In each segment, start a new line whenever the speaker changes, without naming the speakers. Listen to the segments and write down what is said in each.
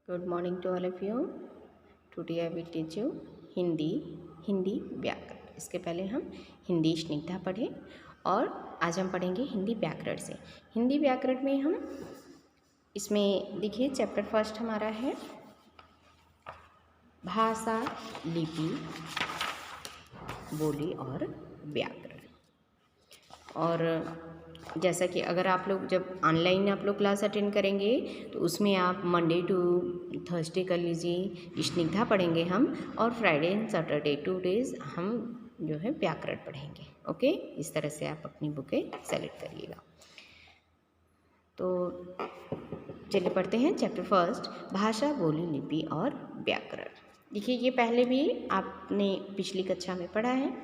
Good morning to all of you. Today I will teach you Hindi व्याकरण। इसके पहले हम हिंदी स्निग्धा पढ़े और आज हम पढ़ेंगे हिंदी व्याकरण से। हिंदी व्याकरण में हम इसमें देखिए चैप्टर फर्स्ट हमारा है भाषा, लिपि, बोली और व्याकरण। और जैसा कि अगर आप लोग जब ऑनलाइन आप लोग क्लास अटेंड करेंगे तो उसमें आप मंडे टू थर्सडे कर लीजिए, स्निग्धा पढ़ेंगे हम, और फ्राइडे एंड सैटरडे 2 डेज़ हम जो है व्याकरण पढ़ेंगे। ओके, इस तरह से आप अपनी बुकें सेलेक्ट करिएगा। तो चलिए पढ़ते हैं चैप्टर फर्स्ट, भाषा, बोली, लिपि और व्याकरण। देखिए ये पहले भी आपने पिछली कक्षा में पढ़ा है,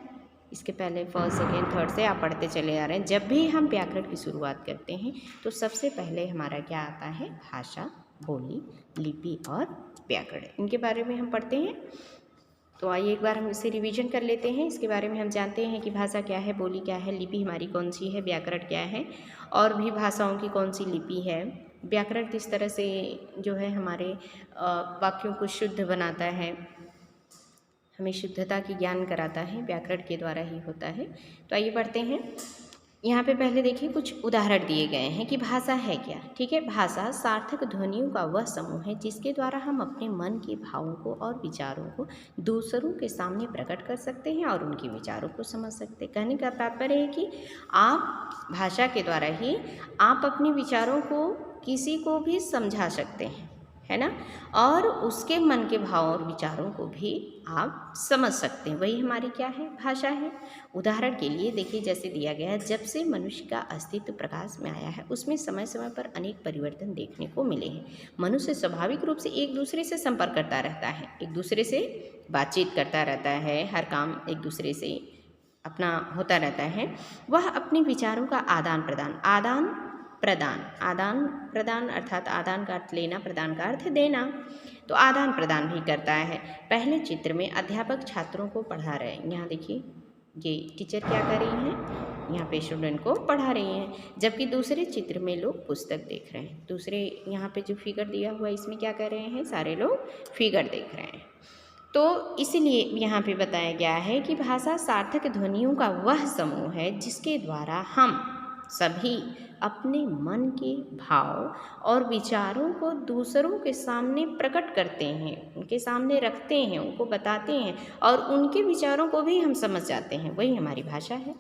इसके पहले फर्स्ट सेकेंड थर्ड से आप पढ़ते चले आ रहे हैं। जब भी हम व्याकरण की शुरुआत करते हैं तो सबसे पहले हमारा क्या आता है? भाषा, बोली, लिपि और व्याकरण। इनके बारे में हम पढ़ते हैं। तो आइए एक बार हम इसे रिवीजन कर लेते हैं। इसके बारे में हम जानते हैं कि भाषा क्या है, बोली क्या है, लिपि हमारी कौन सी है, व्याकरण क्या है, और भी भाषाओं की कौन सी लिपि है, व्याकरण किस तरह से जो है हमारे वाक्यों को शुद्ध बनाता है, हमें शुद्धता की ज्ञान कराता है, व्याकरण के द्वारा ही होता है। तो आइए पढ़ते हैं। यहाँ पे पहले देखिए कुछ उदाहरण दिए गए हैं कि भाषा है क्या। ठीक है, भाषा सार्थक ध्वनियों का वह समूह है जिसके द्वारा हम अपने मन के भावों को और विचारों को दूसरों के सामने प्रकट कर सकते हैं और उनके विचारों को समझ सकते हैं। कहने का तात्पर्य है कि आप भाषा के द्वारा ही आप अपने विचारों को किसी को भी समझा सकते हैं, है ना, और उसके मन के भाव और विचारों को भी आप समझ सकते हैं। वही हमारी क्या है? भाषा है। उदाहरण के लिए देखिए जैसे दिया गया है, जब से मनुष्य का अस्तित्व प्रकाश में आया है उसमें समय समय पर अनेक परिवर्तन देखने को मिले हैं। मनुष्य स्वाभाविक रूप से एक दूसरे से संपर्क करता रहता है, एक दूसरे से बातचीत करता रहता है, हर काम एक दूसरे से अपना होता रहता है। वह अपने विचारों का आदान प्रदान अर्थात आदान का अर्थ लेना, प्रदान का अर्थ देना, तो आदान प्रदान भी करता है। पहले चित्र में अध्यापक छात्रों को पढ़ा रहे हैं। यहाँ देखिए ये टीचर क्या कर रही हैं, यहाँ पे स्टूडेंट को पढ़ा रही हैं, जबकि दूसरे चित्र में लोग पुस्तक देख रहे हैं। दूसरे यहाँ पे जो फिगर दिया हुआ है इसमें क्या कर रहे हैं? सारे लोग फिगर देख रहे हैं। तो इसलिए यहाँ पे बताया गया है कि भाषा सार्थक ध्वनियों का वह समूह है जिसके द्वारा हम सभी अपने मन के भाव और विचारों को दूसरों के सामने प्रकट करते हैं, उनके सामने रखते हैं, उनको बताते हैं और उनके विचारों को भी हम समझ जाते हैं। वही हमारी भाषा है।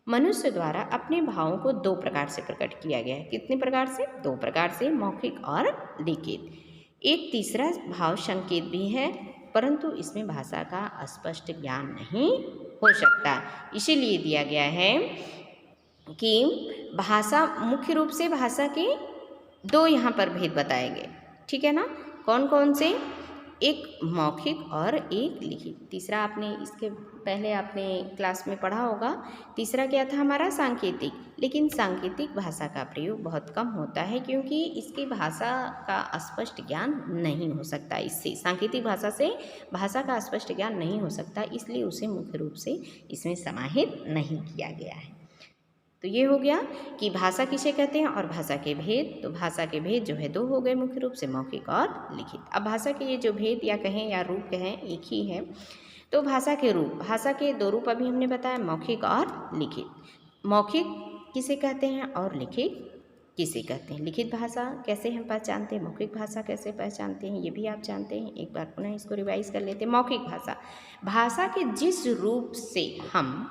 मनुष्य द्वारा अपने भावों को 2 प्रकार से प्रकट किया गया है। कितने प्रकार से? 2 प्रकार से, मौखिक और लिखित। एक तीसरा भाव संकेत भी है, परंतु इसमें भाषा का स्पष्ट ज्ञान नहीं हो सकता। इसीलिए दिया गया है कि भाषा, मुख्य रूप से भाषा के 2 यहाँ पर भेद बताए गए। ठीक है ना, कौन कौन से? एक मौखिक और एक लिखित। तीसरा आपने इसके पहले आपने क्लास में पढ़ा होगा। तीसरा क्या था हमारा? सांकेतिक। लेकिन सांकेतिक भाषा का प्रयोग बहुत कम होता है क्योंकि इसकी भाषा का स्पष्ट ज्ञान नहीं हो सकता। इससे सांकेतिक भाषा से भाषा का स्पष्ट ज्ञान नहीं हो सकता, इसलिए उसे मुख्य रूप से इसमें समाहित नहीं किया गया है। तो ये हो गया कि भाषा किसे कहते हैं और भाषा के भेद। तो भाषा के भेद जो है 2 हो गए, मुख्य रूप से मौखिक और लिखित। अब भाषा के ये जो भेद या कहें या रूप कहें एक ही है। तो भाषा के रूप, भाषा के 2 रूप अभी हमने बताया, मौखिक और लिखित। मौखिक किसे कहते हैं और लिखित किसे कहते हैं? लिखित भाषा कैसे हम पहचानते हैं, मौखिक भाषा कैसे पहचानते हैं, ये भी आप जानते हैं। एक बार पुनः इसको रिवाइज कर लेते हैं। मौखिक भाषा, भाषा के जिस रूप से हम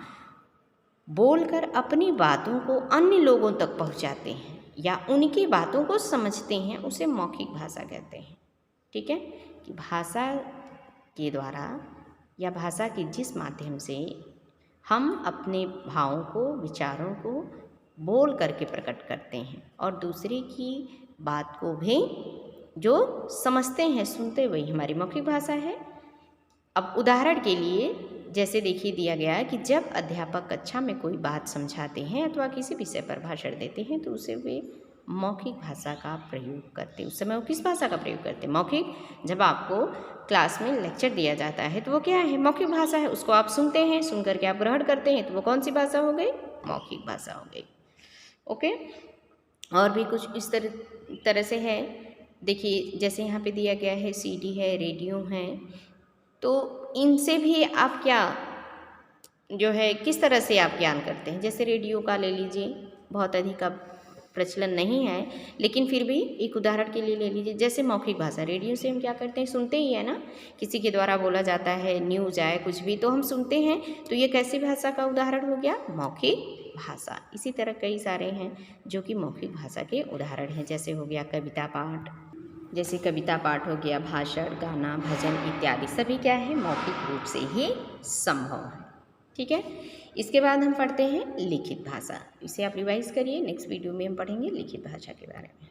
बोलकर अपनी बातों को अन्य लोगों तक पहुंचाते हैं या उनकी बातों को समझते हैं, उसे मौखिक भाषा कहते हैं। ठीक है, कि भाषा के द्वारा या भाषा के जिस माध्यम से हम अपने भावों को, विचारों को बोल करके प्रकट करते हैं और दूसरे की बात को भी जो समझते हैं, सुनते, वही हमारी मौखिक भाषा है। अब उदाहरण के लिए जैसे देखिए दिया गया है कि जब अध्यापक कक्षा में कोई बात समझाते हैं अथवा किसी विषय पर भाषण देते हैं तो उसे वे मौखिक भाषा का प्रयोग करते हैं। उस समय वो किस भाषा का प्रयोग करते हैं? मौखिक। जब आपको क्लास में लेक्चर दिया जाता है तो वो क्या है? मौखिक भाषा है। उसको आप सुनते हैं, सुन करके आप ग्रहण करते हैं, तो वो कौन सी भाषा हो गई? मौखिक भाषा हो गई। ओके, और भी कुछ इस तरह से है देखिए जैसे यहाँ पे दिया गया है सीडी है, रेडियो है, तो इनसे भी आप क्या जो है किस तरह से आप ज्ञान करते हैं। जैसे रेडियो का ले लीजिए, बहुत अधिक अब प्रचलन नहीं है, लेकिन फिर भी एक उदाहरण के लिए ले लीजिए, जैसे मौखिक भाषा। रेडियो से हम क्या करते हैं, सुनते ही है ना, किसी के द्वारा बोला जाता है, न्यूज़ आए, कुछ भी तो हम सुनते हैं, तो ये कैसी भाषा का उदाहरण हो गया, मौखिक भाषा। इसी तरह कई सारे हैं जो कि मौखिक भाषा के उदाहरण हैं। जैसे हो गया कविता पाठ, जैसे कविता पाठ हो गया, भाषण, गाना, भजन इत्यादि सभी क्या है, मौखिक रूप से ही संभव है। ठीक है, इसके बाद हम पढ़ते हैं लिखित भाषा। इसे आप रिवाइज करिए, नेक्स्ट वीडियो में हम पढ़ेंगे लिखित भाषा के बारे में।